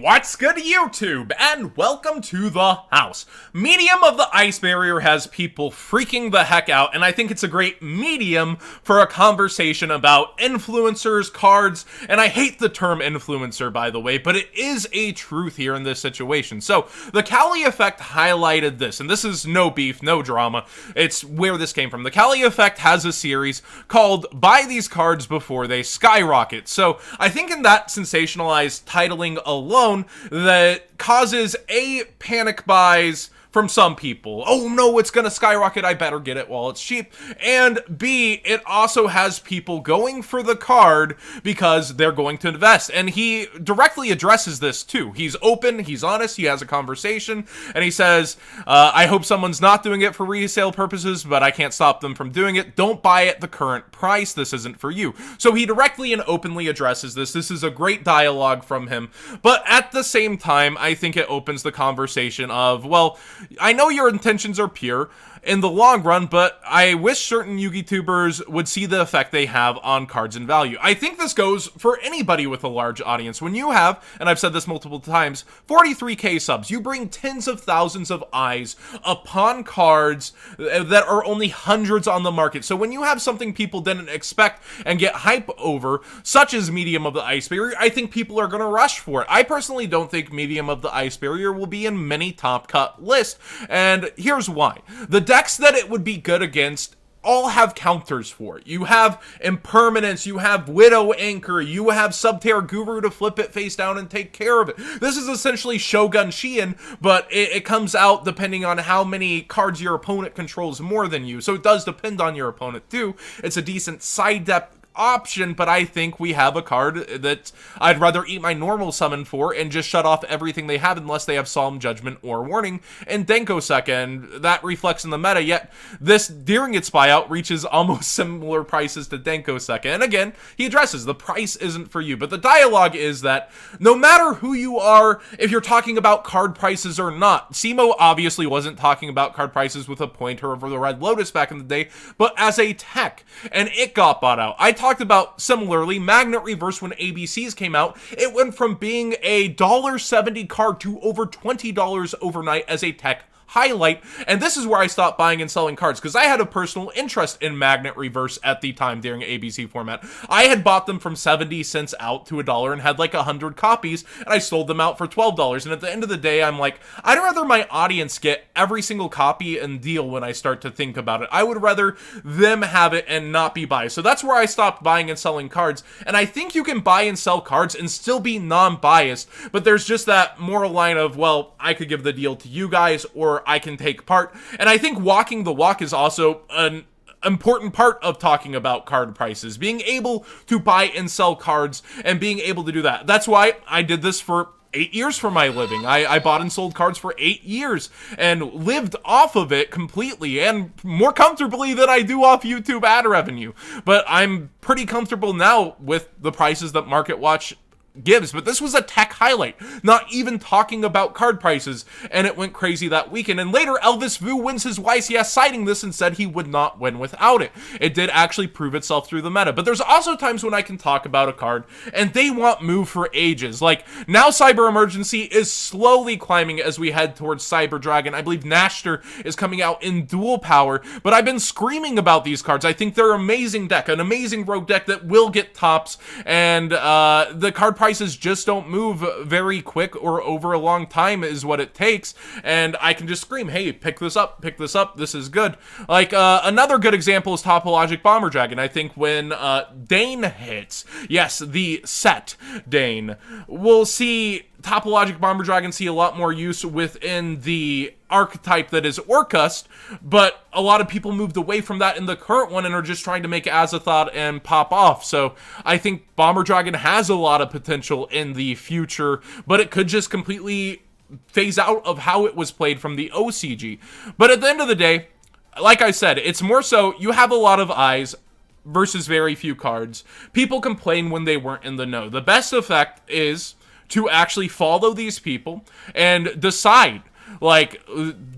What's good, YouTube, and welcome to the house. Medium of the Ice Barrier has people freaking the heck out, and I think it's a great medium for a conversation about influencers, cards, and I hate the term influencer, by the way, but it is a truth here in this situation. So, the Cali Effect highlighted this, and this is no beef, no drama, it's where this came from. The Cali Effect has a series called Buy These Cards Before They Skyrocket. So, I think in that sensationalized titling alone, that causes A, panic buys from some people. Oh no, it's gonna skyrocket, I better get it while it's cheap. And B, it also has people going for the card because they're going to invest. And he directly addresses this too. He's open, he's honest, he has a conversation, and he says, I hope someone's not doing it for resale purposes, but I can't stop them from doing it. Don't buy at the current price. This isn't for you. So he directly and openly addresses this. This is a great dialogue from him. But at the same time, I think it opens the conversation of, well, I know your intentions are pure in the long run, but I wish certain YouTubers would see the effect they have on cards and value. I think this goes for anybody with a large audience. When you have, and I've said this multiple times, 43k subs, you bring tens of thousands of eyes upon cards that are only hundreds on the market. So when you have something people didn't expect and get hype over, such as Medium of the Ice Barrier, I think people are going to rush for it. I personally don't think Medium of the Ice Barrier will be in many top cut lists, and here's why. The decks that it would be good against all have counters for it. You have Impermanence, you have Widow Anchor, you have Subterra Guru to flip it face down and take care of it. This is essentially Shogun Shiin, but it comes out depending on how many cards your opponent controls more than you. So it does depend on your opponent too. It's a decent side depth option, but I think we have a card that I'd rather eat my normal summon for and just shut off everything they have unless they have Solemn Judgment or Warning and Denkoseka, and that reflects in the meta, yet this, during its buyout, reaches almost similar prices to Denkoseka. And again, he addresses the price isn't for you, but the dialogue is that no matter who you are, if you're talking about card prices or not, Simo obviously wasn't talking about card prices with a pointer over the Red Lotus back in the day, but as a tech, and it got bought out. I talked about similarly Magnet Reverse when ABCs came out. It went from being a $1.70 card to over $20 overnight as a tech highlight, and this is where I stopped buying and selling cards because I had a personal interest in Magnet Reverse at the time during ABC format. I had bought them from 70 cents out to $1 and had like 100 copies, and I sold them out for $12. And at the end of the day, I'm like, I'd rather my audience get every single copy and deal when I start to think about it. I would rather them have it and not be biased. So that's where I stopped buying and selling cards, and I think you can buy and sell cards and still be non-biased, but there's just that moral line of, well, I could give the deal to you guys, or I can take part. And I think walking the walk is also an important part of talking about card prices, being able to buy and sell cards and being able to do that. That's why I did this for 8 years for my living. I bought and sold cards for 8 years and lived off of it completely and more comfortably than I do off YouTube ad revenue. But I'm pretty comfortable now with the prices that Market Watch gives, but this was a tech highlight, not even talking about card prices, and it went crazy that weekend. And later, Elvis Vu wins his YCS citing this and said he would not win without it. It did actually prove itself through the meta, but there's also times when I can talk about a card and they want move for ages. Like, now Cyber Emergency is slowly climbing as we head towards Cyber Dragon. I believe Nashter is coming out in dual power, but I've been screaming about these cards. I think they're an amazing deck, an amazing rogue deck that will get tops, and the card prices just don't move very quick or over a long time is what it takes, and I can just scream, hey, pick this up, this is good. Like, another good example is Topologic Bomber Dragon. I think when Dane hits, yes, the set Dane, we'll see Topologic Bomber Dragon see a lot more use within the archetype that is Orcust, but a lot of people moved away from that in the current one and are just trying to make Azathoth and pop off. So I think Bomber Dragon has a lot of potential in the future, but it could just completely phase out of how it was played from the OCG. But at the end of the day, like I said, it's more so you have a lot of eyes versus very few cards. People complain when they weren't in the know. The best effect is to actually follow these people and decide, like,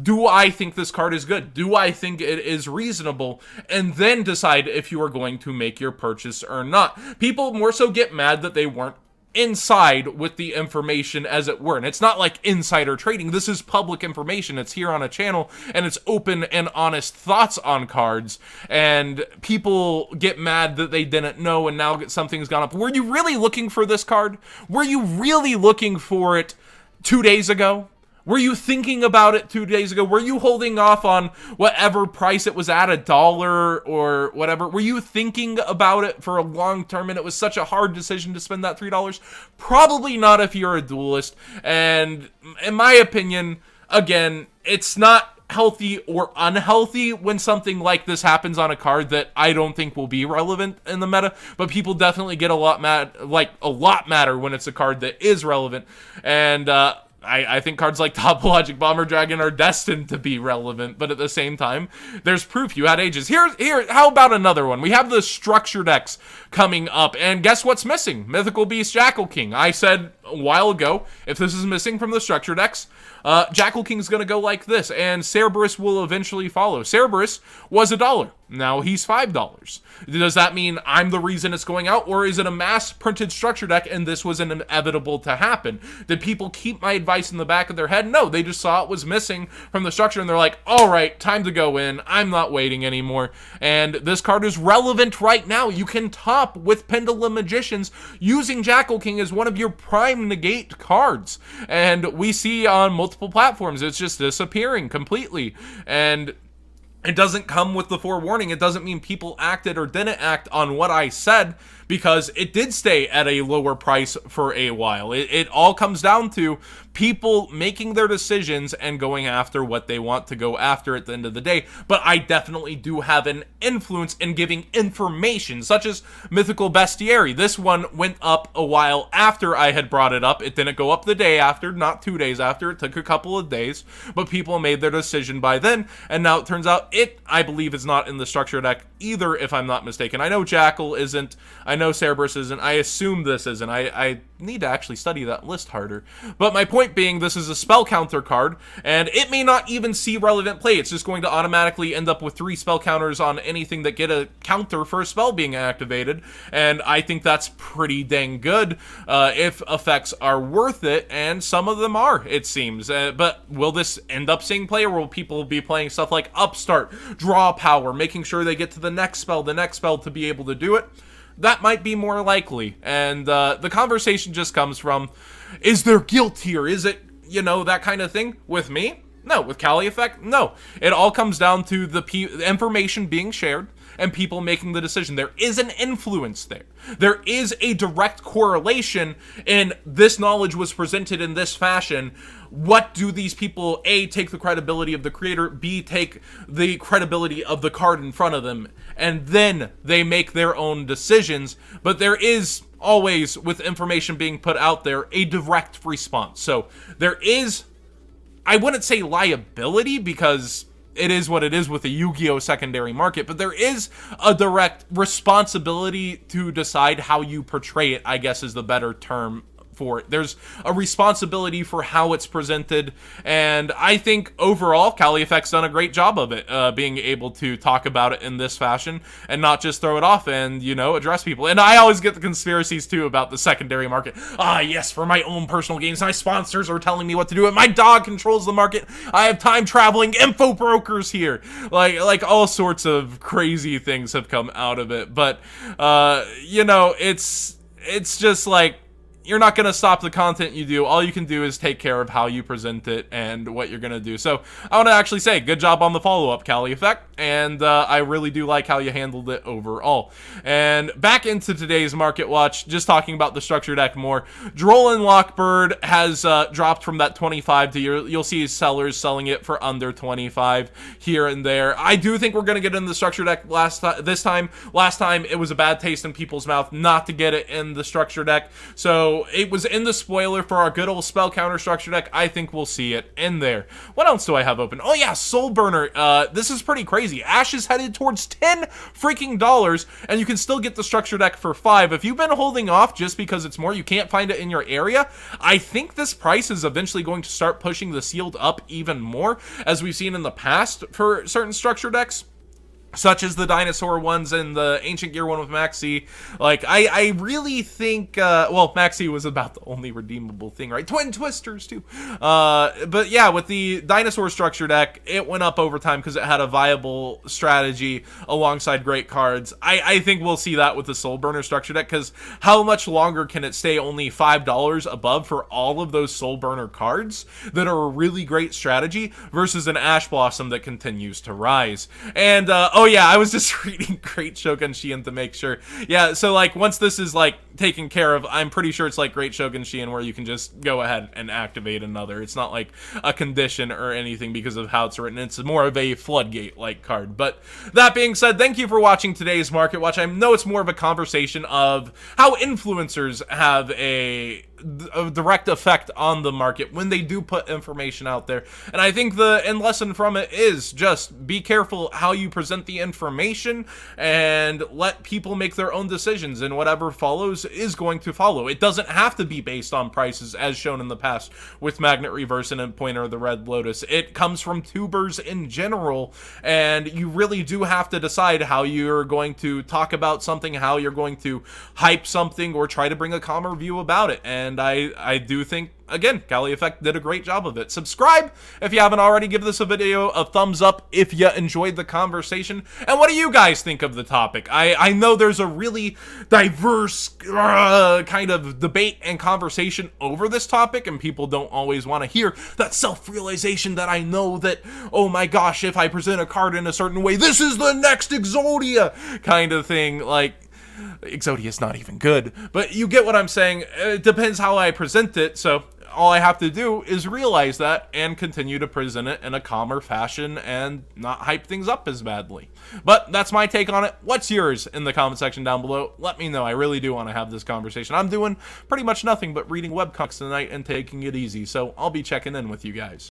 do I think this card is good? Do I think it is reasonable? And then decide if you are going to make your purchase or not. People more so get mad that they weren't inside with the information, as it were. And it's not like insider trading. This is public information. It's here on a channel, and it's open and honest thoughts on cards. And people get mad that they didn't know, and now something's gone up. Were you really looking for this card? Were you really looking for it 2 days ago? Were you thinking about it 2 days ago? Were you holding off on whatever price it was at, $1 or whatever? Were you thinking about it for a long term and it was such a hard decision to spend that $3? Probably not if you're a duelist. And in my opinion, again, it's not healthy or unhealthy when something like this happens on a card that I don't think will be relevant in the meta, but people definitely get a lot madder when it's a card that is relevant. And I think cards like Topologic Bomber Dragon are destined to be relevant, but at the same time, there's proof you had ages. Here, how about another one? We have the structure decks coming up, and guess what's missing? Mythical Beast Jackal King. I said a while ago, if this is missing from the structure decks, Jackal King's gonna go like this, and Cerberus will eventually follow. Cerberus was $1. Now he's $5. Does that mean I'm the reason it's going out, or is it a mass-printed structure deck and this was inevitable to happen? Did people keep my advice in the back of their head? No, they just saw it was missing from the structure and they're like, all right, time to go in. I'm not waiting anymore. And this card is relevant right now. You can top with Pendulum Magicians using Jackal King as one of your prime negate cards. And we see on multiple platforms, it's just disappearing completely. And it doesn't come with the forewarning. It doesn't mean people acted or didn't act on what I said, because it did stay at a lower price for a while. It all comes down to people making their decisions and going after what they want to go after at the end of the day. But I definitely do have an influence in giving information, such as Mythical Bestiary. This one went up a while after I had brought it up. It didn't go up the day after, not 2 days after. It took a couple of days, but people made their decision by then. And now it turns out I believe, is not in the structure deck either, if I'm not mistaken. I know Jackal isn't. I know Cerberus isn't. I assume this isn't. I need to actually study that list harder. But my point being, this is a spell counter card, and it may not even see relevant play. It's just going to automatically end up with 3 spell counters on anything that get a counter for a spell being activated, and I think that's pretty dang good if effects are worth it, and some of them are, it seems. But will this end up seeing play, or will people be playing stuff like Upstart, Draw Power, making sure they get to the next spell to be able to do it? That might be more likely. And the conversation just comes from, is there guilt here? Is it, that kind of thing? With me? No. With Kali Effect? No. It all comes down to the information being shared and people making the decision. There is an influence there. There is a direct correlation in this knowledge was presented in this fashion. What do these people, A, take the credibility of the creator, B, take the credibility of the card in front of them, and then they make their own decisions. But there is always, with information being put out there, a direct response. So there is, I wouldn't say liability, because it is what it is with the Yu-Gi-Oh! Secondary market, but there is a direct responsibility to decide how you portray it, I guess is the better term for it. There's a responsibility for how it's presented, and I think overall Kali Effect's done a great job of it, being able to talk about it in this fashion and not just throw it off and, address people. And I always get the conspiracies too about the secondary market. Yes, for my own personal gains, my sponsors are telling me what to do, and my dog controls the market. I have time traveling info brokers here. Like all sorts of crazy things have come out of it. But it's just like, you're not going to stop the content you do. All you can do is take care of how you present it and what you're going to do. So I want to actually say good job on the follow-up, Kali Effect, and I really do like how you handled it overall. And back into today's Market Watch, just talking about the structure deck more. Droll and Lockbird has dropped from that 25 to you'll see sellers selling it for under 25 here and there. I do think we're going to get in the structure deck this time. Last time it was a bad taste in people's mouth not to get it in the structure deck. So it was in the spoiler for our good old spell counter structure deck. I think we'll see it in there. What else do I have open? Oh yeah, Soul Burner. This is pretty crazy. Ash is headed towards $10 freaking dollars, and you can still get the structure deck for $5. If you've been holding off just because it's more, you can't find it in your area, I think this price is eventually going to start pushing the sealed up even more, as we've seen in the past for certain structure decks. such as the dinosaur ones and the ancient gear one with Maxi. Like, I really think, well, Maxi was about the only redeemable thing, right? Twin Twisters, too. But yeah, with the dinosaur structure deck, it went up over time because it had a viable strategy alongside great cards. I think we'll see that with the Soul Burner structure deck, because how much longer can it stay only $5 above for all of those Soul Burner cards that are a really great strategy versus an Ash Blossom that continues to rise? And, oh yeah, I was just reading Great Shogun Shion to make sure. Yeah, so like once this is like taken care of, I'm pretty sure it's like Great Shogun Shion where you can just go ahead and activate another. It's not like a condition or anything because of how it's written. It's more of a floodgate-like card. But that being said, thank you for watching today's Market Watch. I know it's more of a conversation of how influencers have a direct effect on the market when they do put information out there. And I think the end lesson from it is just be careful how you present the information and let people make their own decisions, and whatever follows is going to follow. It doesn't have to be based on prices as shown in the past with Magnet Reverse and Endpointer the Red Lotus. It comes from tubers in general, and you really do have to decide how you're going to talk about something, how you're going to hype something, or try to bring a calmer view about it. And I do think, again, Kali Effect did a great job of it. Subscribe if you haven't already. Give this a video a thumbs up if you enjoyed the conversation. And what do you guys think of the topic? I know there's a really diverse kind of debate and conversation over this topic, and people don't always want to hear that self-realization that I know that, oh my gosh, if I present a card in a certain way, this is the next Exodia kind of thing. Like, Exodia's not even good, but you get what I'm saying. It depends how I present it, so all I have to do is realize that and continue to present it in a calmer fashion and not hype things up as badly. But that's my take on it. What's yours in the comment section down below? Let me know. I really do want to have this conversation. I'm doing pretty much nothing but reading webcomics tonight and taking it easy, so I'll be checking in with you guys.